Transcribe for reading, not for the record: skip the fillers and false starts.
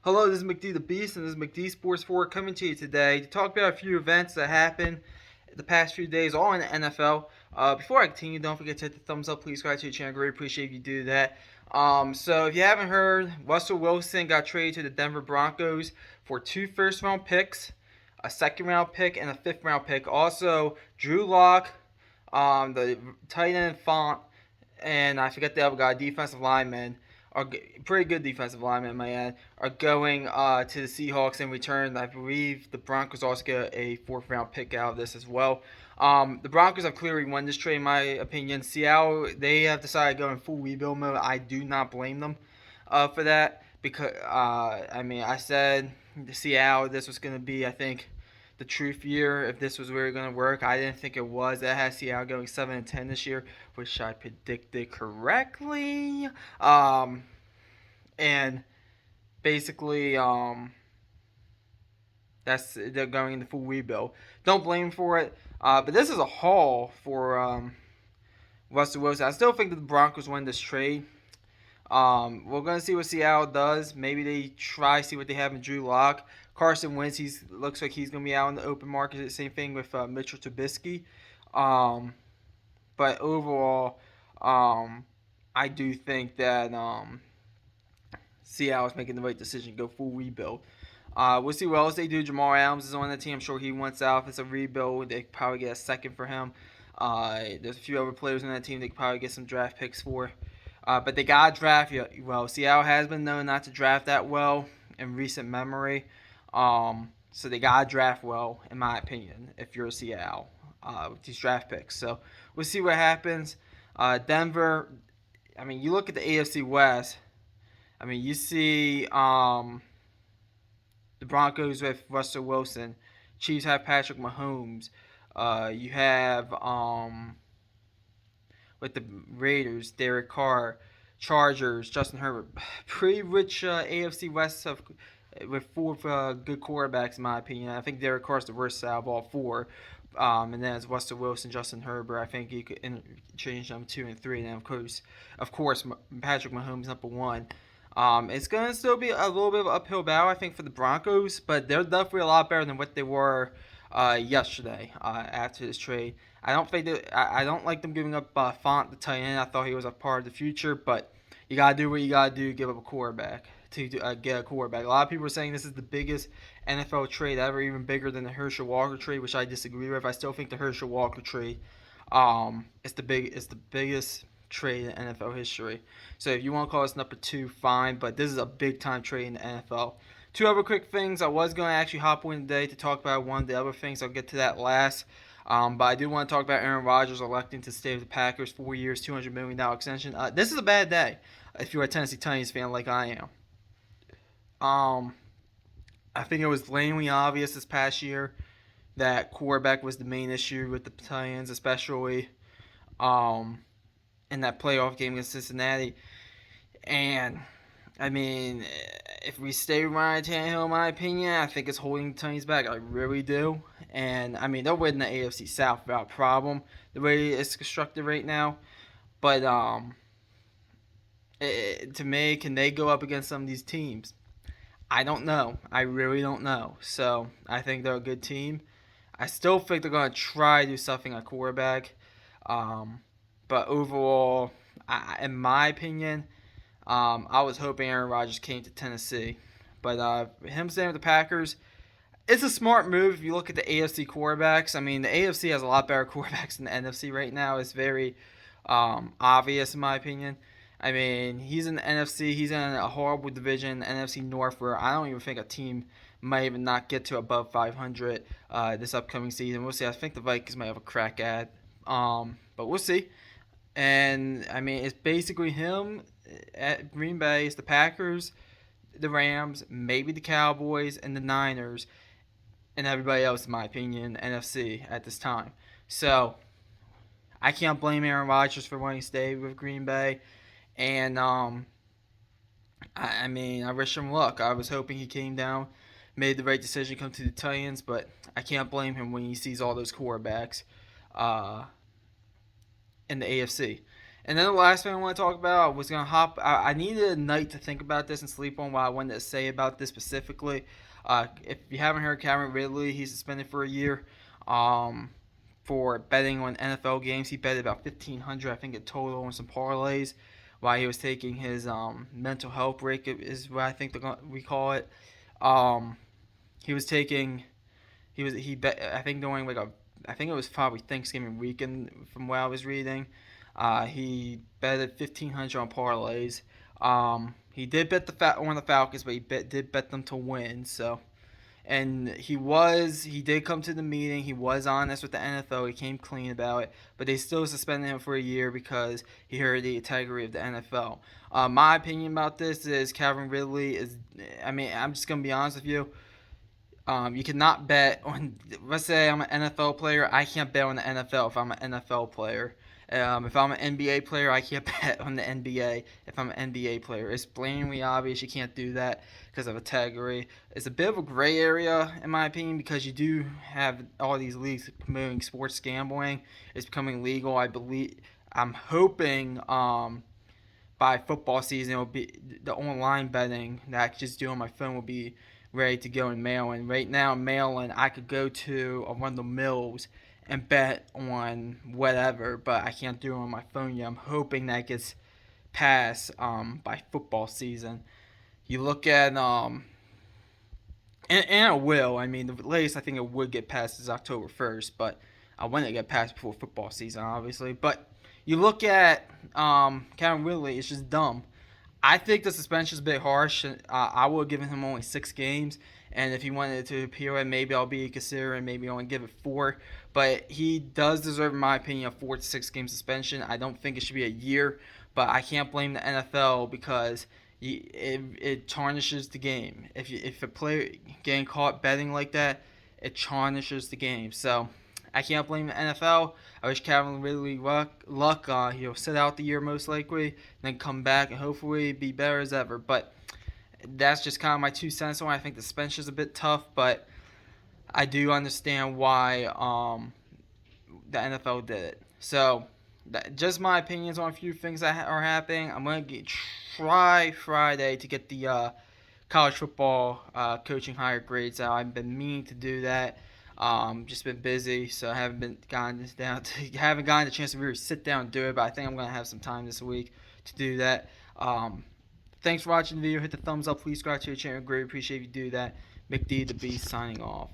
Hello, this is McD the Beast, and this is McD Sports 4 coming to you today to talk about a few events that happened the past few days, all in the NFL. Before I continue, don't forget to hit the thumbs up. Please subscribe to the channel. Greatly appreciate if you do that. So if you haven't heard, Russell Wilson got traded to the Denver Broncos for two first-round picks, a second-round pick, and a fifth-round pick. Also, Drew Lock, the tight end Font, and I forget the other guy, defensive lineman, are pretty good defensive linemen, my add, are going to the Seahawks in return. I believe the Broncos also get a fourth round pick out of this as well. The Broncos have clearly won this trade, in my opinion. Seattle, they have decided to go in full rebuild mode. I do not blame them for that because, I said to Seattle this was going to be, I think, the truth year if this was really going to work. I didn't think it was. That has Seattle going 7-10 this year, which I predicted correctly. And basically, they're going into full rebuild. Don't blame for it. But this is a haul for Russell Wilson. I still think that the Broncos win this trade. We're going to see what Seattle does. Maybe they try see what they have in Drew Lock. Carson Wentz, looks like he's going to be out in the open market. Same thing with Mitchell Trubisky. But overall, I do think that Seattle is making the right decision to go full rebuild. We'll see what else they do. Jamal Adams is on the team. I'm sure he wants out. If it's a rebuild, they probably get a second for him. There's a few other players on that team they could probably get some draft picks for. But they got to draft well. Seattle has been known not to draft that well in recent memory. So they got to draft well, in my opinion, if you're Seattle, with these draft picks. So we'll see what happens. Denver, you look at the AFC West. You see the Broncos with Russell Wilson. Chiefs have Patrick Mahomes. You have with the Raiders, Derek Carr, Chargers, Justin Herbert. Pretty rich AFC West with four good quarterbacks, in my opinion. I think Derek Carr's the worst out of all four. And then it's Russell Wilson, Justin Herbert. I think you could change them 2 and 3. And then of course, Patrick Mahomes number 1. It's going to still be a little bit of an uphill battle, I think, for the Broncos, but they're definitely a lot better than what they were yesterday after this trade. I don't like them giving up Font, the tight end. I thought he was a part of the future, but you gotta do what you gotta do. Give up a quarterback to get a quarterback. A lot of people are saying this is the biggest NFL trade ever, even bigger than the Herschel Walker trade, which I disagree with. I still think the Herschel Walker trade is the biggest trade in NFL history. So if you want to call this number 2, fine, but this is a big time trade in the NFL. Two other quick things. I was going to actually hop on today to talk about one of the other things. I'll get to that last. But I do want to talk about Aaron Rodgers electing to stay with the Packers 4 years, $200 million extension. This is a bad day if you're a Tennessee Titans fan like I am. I think it was blatantly obvious this past year that quarterback was the main issue with the Titans, especially in that playoff game against Cincinnati. And if we stay with Ryan Tannehill, in my opinion, I think it's holding the Titans back. I really do. And they'll win the AFC South without problem the way it's constructed right now. But to me, can they go up against some of these teams? I don't know. I really don't know. So I think they're a good team. I still think they're going to try to do something at quarterback. But overall, in my opinion, I was hoping Aaron Rodgers came to Tennessee. But him staying with the Packers, it's a smart move if you look at the AFC quarterbacks. The AFC has a lot better quarterbacks than the NFC right now. It's very obvious in my opinion. He's in the NFC. He's in a horrible division, the NFC North, where I don't even think a team might even not get to above 500 this upcoming season. We'll see. I think the Vikings might have a crack at, but we'll see. And it's basically him at Green Bay. It's the Packers, the Rams, maybe the Cowboys, and the Niners, and everybody else, in my opinion, NFC at this time. So I can't blame Aaron Rodgers for wanting to stay with Green Bay. And I wish him luck. I was hoping he came down, made the right decision, come to the Titans, but I can't blame him when he sees all those quarterbacks in the AFC. And then the last thing I want to talk about, I was gonna hop. I needed a night to think about this and sleep on what I wanted to say about this specifically. If you haven't heard, Cameron Ridley, he's suspended for a year, um, for betting on NFL games. He bet about 1,500, I think, in total on some parlays, while he was taking his mental health break. Is what I think we call it. Um, he was taking. He bet. I think during like a. I think it was probably Thanksgiving weekend from what I was reading. He betted 1,500 on parlays. He did bet on the Falcons, but did bet them to win. So, and he did come to the meeting. He was honest with the NFL. He came clean about it, but they still suspended him for a year because he hurt the integrity of the NFL. My opinion about this is Calvin Ridley is. I mean, I'm just gonna be honest with you. You cannot bet on. Let's say I'm an NFL player. I can't bet on the NFL if I'm an NFL player. If I'm an NBA player, I can't bet on the NBA if I'm an NBA player. It's blatantly obvious you can't do that because of integrity. It's a bit of a gray area, in my opinion, because you do have all these leagues promoting sports gambling. It's becoming legal, I believe. I'm hoping by football season, it'll be the online betting that I could just do on my phone will be ready to go in Maryland. Right now in Maryland, I could go to a Arundel Mills and bet on whatever, but I can't do it on my phone yet. I'm hoping that gets passed by football season. You look at and it will. I mean, the latest I think it would get passed is October 1st, but I want it to get passed before football season, obviously. But you look at Calvin Ridley, it's just dumb. I think the suspension is a bit harsh. I would have given him only 6 games, and if he wanted to appeal it, maybe I'll be considering maybe only give it 4. But he does deserve, in my opinion, a 4 to 6 game suspension. I don't think it should be a year, but I can't blame the NFL because it tarnishes the game. If a player getting caught betting like that, it tarnishes the game. So I can't blame the NFL. I wish Calvin Ridley luck. He'll sit out the year most likely, then come back and hopefully be better as ever. But that's just kind of my 2 cents on it. I think the suspension is a bit tough, but I do understand why the NFL did it. So just my opinions on a few things that are happening. I'm gonna try Friday to get the college football coaching higher grades out. I've been meaning to do that. Just been busy, so I haven't gotten the chance to really sit down and do it. But I think I'm gonna have some time this week to do that. Thanks for watching the video. Hit the thumbs up. Please subscribe to the channel. Great appreciate if you do that. McD the Beast signing off.